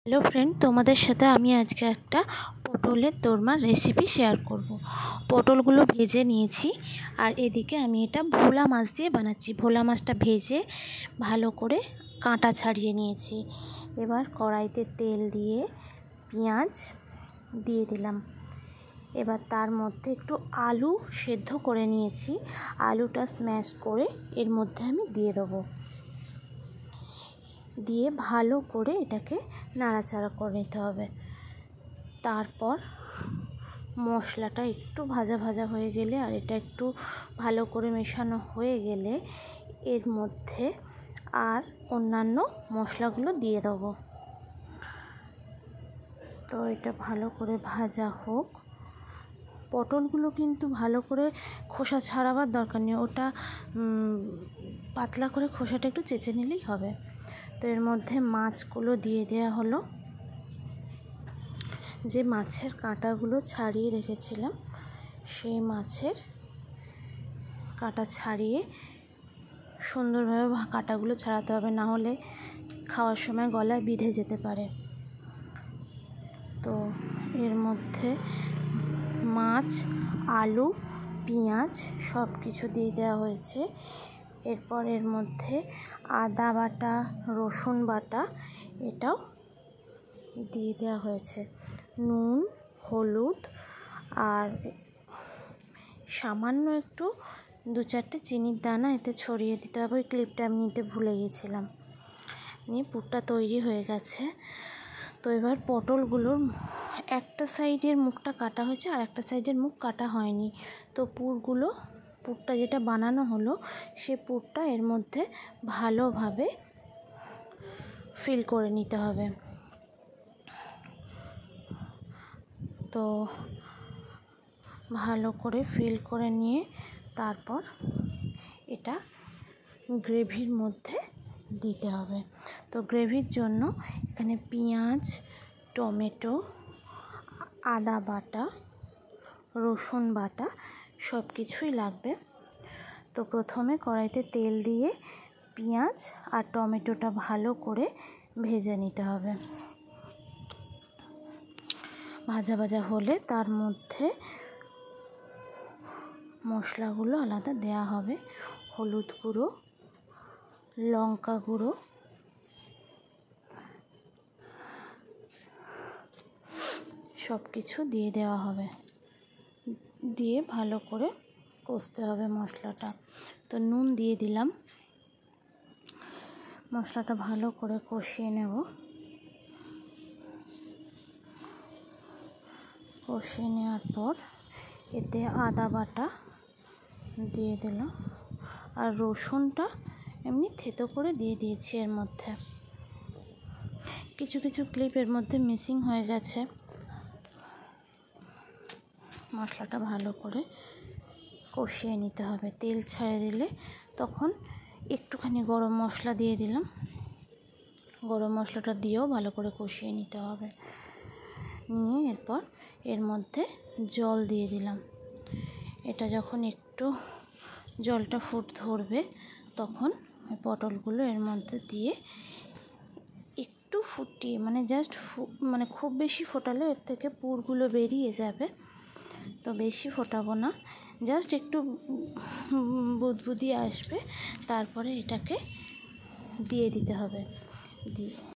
Hello friend, তোমাদের সাথে আমি আজকে একটা পটলের দোরমার রেসিপি শেয়ার করব। পটলগুলো ভেজে নিয়েছি আর এদিকে আমি এটা ভোলা মাছ দিয়ে বানাচ্ছি। ভোলা মাছটা ভেজে ভালো করে কাঁটা ছাড়িয়ে নিয়েছি। এবার কড়াইতে তেল দিয়ে পেঁয়াজ দিয়ে দিলাম। এবার তার মধ্যে একটু আলু সেদ্ধ করে নিয়েছি, আলুটা স্ম্যাশ করে এর মধ্যে আমি দিয়ে দেবো। দিয়ে ভালো করে এটাকে নাড়াচাড়া করে নিতে হবে। তারপর মশলাটা একটু ভাজা ভাজা হয়ে গেলে আর এটা একটু ভালো করে মেশানো হয়ে গেলে এর মধ্যে আর অন্যান্য মশলাগুলো দিয়ে দেবো। তো এটা ভালো করে ভাজা হোক। পটলগুলো কিন্তু ভালো করে খোসা ছাড়াবার দরকার নেই, ওটা পাতলা করে খোসাটা একটু চেঁচে নিলেই হবে। তো এর মধ্যে মাছগুলো দিয়ে দেওয়া হলো। যে মাছের কাঁটাগুলো ছাড়িয়ে রেখেছিলাম সেই মাছের কাঁটা ছাড়িয়ে সুন্দরভাবে কাঁটাগুলো ছাড়াতে হবে, না হলে খাওয়ার সময় গলায় বিঁধে যেতে পারে। তো এর মধ্যে মাছ, আলু, পেঁয়াজ সব কিছু দিয়ে দেওয়া হয়েছে। এরপর এর মধ্যে আদা বাটা, রসুন বাটা এটাও দিয়ে দেওয়া হয়েছে। নুন, হলুদ আর সামান্য একটু 2-4টে চিনির দানা এতে ছড়িয়ে দিতে হবে। ওই ক্লিপটা আমি নিতে ভুলে গেছিলাম। নিয়ে পুরটা তৈরি হয়ে গেছে। তো এবার পটলগুলোর একটা সাইডের মুখটা কাটা হয়েছে আর একটা সাইডের মুখ কাটা হয়নি। তো পুরটা যেটা বানানো হলো সে পুরটা এর মধ্যে ভালোভাবে ফিল করে নিতে হবে। তো ভালো করে ফিল করে নিয়ে তারপর এটা গ্রেভির মধ্যে দিতে হবে। তো গ্রেভির জন্য এখানে পেঁয়াজ, টমেটো, আদা বাটা, রসুন বাটা সব কিছুই লাগবে। তো প্রথমে কড়াইতে তেল দিয়ে পেঁয়াজ আর টমেটোটা ভালো করে ভেজে নিতে হবে। ভাজা ভাজা হলে তার মধ্যে মশলাগুলো আলাদা দেওয়া হবে। হলুদ গুঁড়ো, লঙ্কা গুঁড়ো, সব কিছু দিয়ে দেওয়া হবে। দিয়ে ভালো করে কষতে হবে মশলাটা। তো নুন দিয়ে দিলাম। মশলাটা ভালো করে কষিয়ে নেব। কষিয়ে নেওয়ার পর এতে আদা বাটা দিয়ে দিলাম আর রসুনটা এমনি থেতো করে দিয়ে দিয়েছি। এর মধ্যে কিছু কিছু ক্লিপ এর মধ্যে মিসিং হয়ে গেছে। মশলাটা ভালো করে কষিয়ে নিতে হবে। তেল ছেড়ে দিলে তখন একটুখানি গরম মশলা দিয়ে দিলাম। গরম মশলাটা দিয়েও ভালো করে কষিয়ে নিতে হবে। নিয়ে এরপর এর মধ্যে জল দিয়ে দিলাম। এটা যখন একটু জলটা ফুট ধরবে তখন ওই পটলগুলো এর মধ্যে দিয়ে একটু ফুটিয়ে, মানে জাস্ট খুব বেশি ফোটালে এর থেকে পুরগুলো বেরিয়ে যাবে। তো বেশি ফোটাবো না, জাস্ট একটু বুদবুদি আসবে, তারপরে এটাকে দিয়ে দিতে হবে।